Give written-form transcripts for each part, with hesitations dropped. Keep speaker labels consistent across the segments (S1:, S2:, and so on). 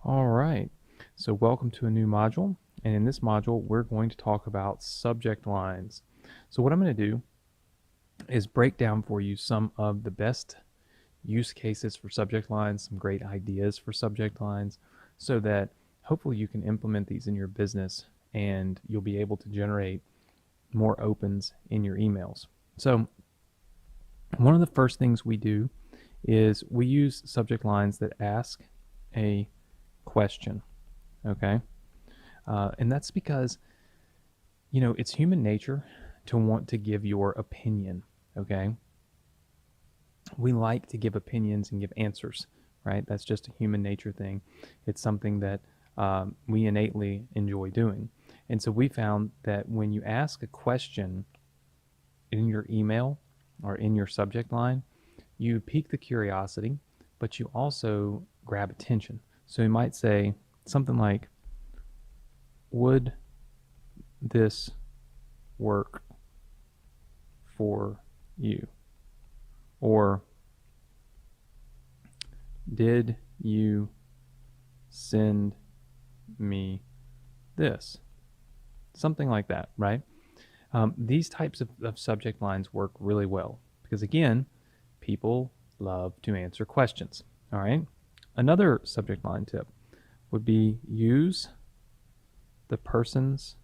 S1: All right, so welcome to a new module, and in this module we're going to talk about subject lines. So what I'm going to do is break down for you some of the best use cases for subject lines, some great ideas for subject lines, so that hopefully you can implement these in your business and you'll be able to generate more opens in your emails. So one of the first things we do is we use subject lines that ask a question. Okay. And that's because, it's human nature to want to give your opinion. Okay. We like to give opinions and give answers, right? That's just a human nature thing. It's something that we innately enjoy doing. And so we found that when you ask a question in your email or in your subject line, you pique the curiosity, but you also grab attention. So you might say something like, would this work for you? Or did you send me this? Something like that, right? These types of subject lines work really well because, again, people love to answer questions. All right. Another subject line tip would be use the person's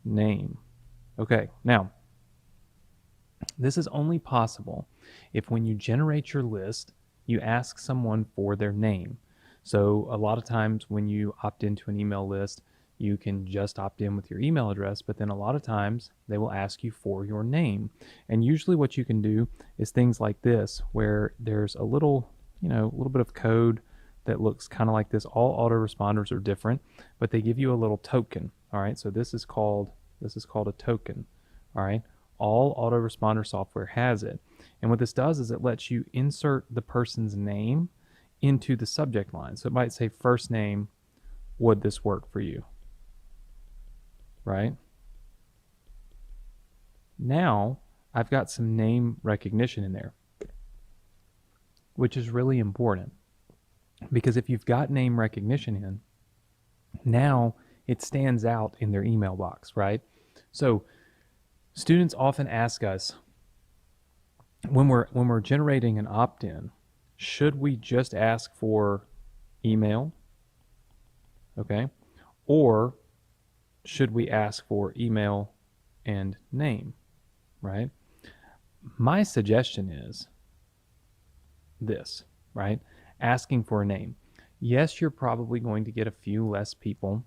S1: name. Okay, now this is only possible if when you generate your list, you ask someone for their name. So a lot of times when you opt into an email list, you can just opt in with your email address, but then a lot of times they will ask you for your name. And usually what you can do is things like this, where there's a little bit of code that looks kind of like this. All autoresponders are different, but they give you a little token. All right, so this is called a token. All right, all autoresponder software has it. And what this does is it lets you insert the person's name into the subject line. So it might say first name, would this work for you? Right? Now I've got some name recognition in there, which is really important. Because if you've got name recognition in, now it stands out in their email box, right? So students often ask us when we're generating an opt-in, should we just ask for email? Okay? Or should we ask for email and name, right? My suggestion is this, right? Asking for a name. Yes, you're probably going to get a few less people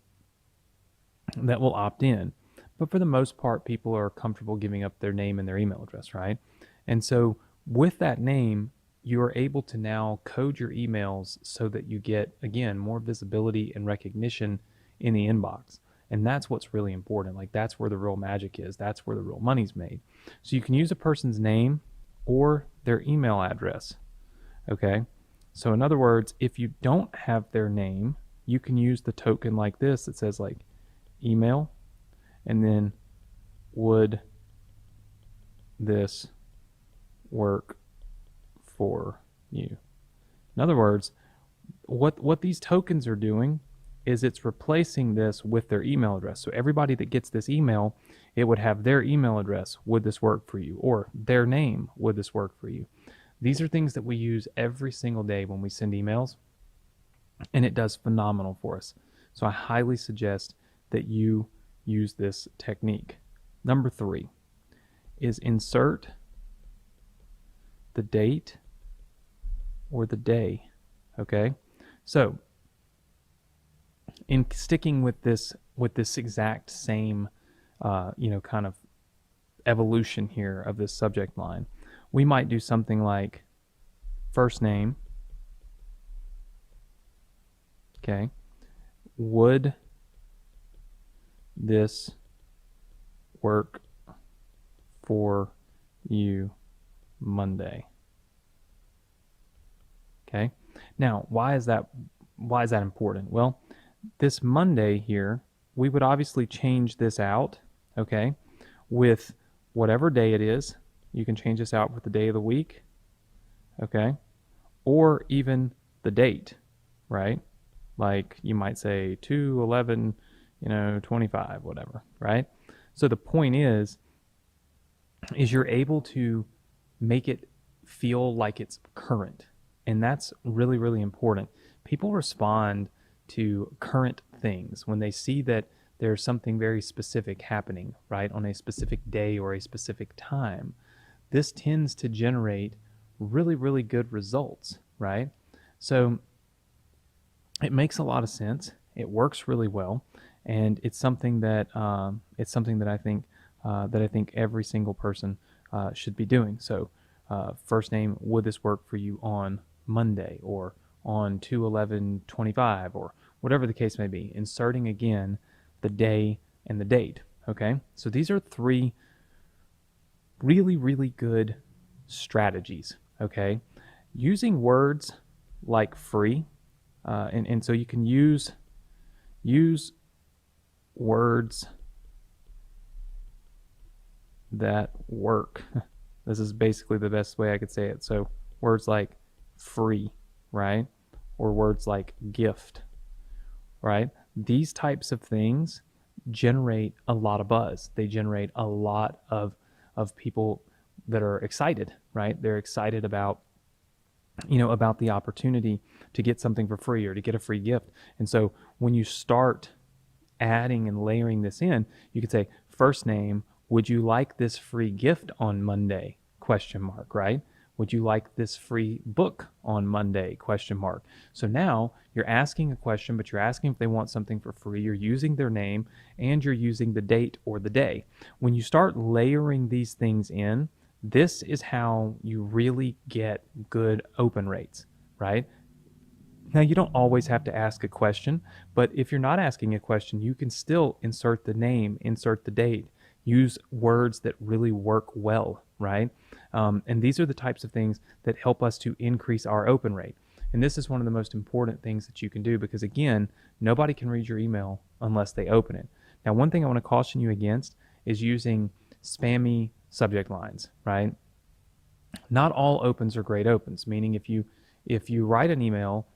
S1: that will opt in, but for the most part, people are comfortable giving up their name and their email address, right? And so with that name, you are able to now code your emails so that you get, again, more visibility and recognition in the inbox. And that's what's really important. Like, that's where the real magic is. That's where the real money's made. So you can use a person's name or their email address. Okay? So in other words, if you don't have their name, you can use the token like this that says like email and then would this work for you? In other words, what these tokens are doing is it's replacing this with their email address. So everybody that gets this email, it would have their email address, would this work for you? Or their name, would this work for you? These are things that we use every single day when we send emails, and it does phenomenal for us. So I highly suggest that you use this technique. Number 3 is insert the date or the day. Okay? So in sticking with this exact same kind of evolution here of this subject line, we might do something like first name, okay, would this work for you Monday? Okay, now why is that important? Well, this Monday here, we would obviously change this out, okay, with whatever day it is. You can change this out with the day of the week, okay, or even the date, right? like you might say 211, 25, whatever, right? So the point is you're able to make it feel like it's current. And that's really, really important. People respond to current things when they see that there's something very specific happening, right, on a specific day or a specific time. This tends to generate really, really good results, right? So it makes a lot of sense. It works really well, and it's something that I think every single person should be doing. So, first name, would this work for you on Monday or on 2/11/25 or whatever the case may be? Inserting again the day and the date. Okay, so these are three really, really good strategies. Okay, using words like free, and so you can use words that work. This is basically the best way I could say it. So words like free, right? Or words like gift, right? These types of things generate a lot of buzz. They generate a lot of people that are excited, right? They're excited about about the opportunity to get something for free or to get a free gift. And so when you start adding and layering this in, you could say first name, would you like this free gift on Monday? Question mark, right? Would you like this free book on Monday? Question mark. So now you're asking a question, but you're asking if they want something for free. You're using their name and you're using the date or the day. When you start layering these things in, this is how you really get good open rates, right? Now, you don't always have to ask a question, but if you're not asking a question, you can still insert the name, insert the date, use words that really work well, right? And these are the types of things that help us to increase our open rate. And this is one of the most important things that you can do because, again, nobody can read your email unless they open it. Now, one thing I want to caution you against is using spammy subject lines, right? Not all opens are great opens, meaning if you write an email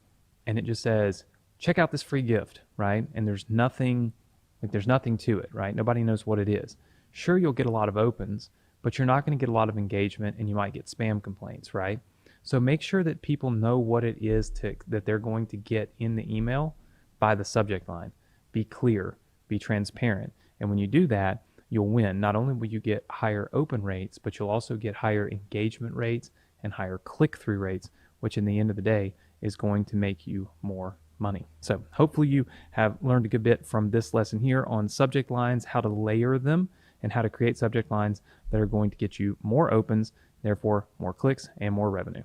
S1: and it just says, check out this free gift, right? And there's nothing to it, right? Nobody knows what it is. Sure, you'll get a lot of opens, but you're not going to get a lot of engagement and you might get spam complaints, right? So make sure that people know what it is that they're going to get in the email by the subject line. Be clear, be transparent. And when you do that, you'll win. Not only will you get higher open rates, but you'll also get higher engagement rates and higher click-through rates, which in the end of the day is going to make you more money. So hopefully you have learned a good bit from this lesson here on subject lines, how to layer them, and how to create subject lines that are going to get you more opens, therefore more clicks and more revenue.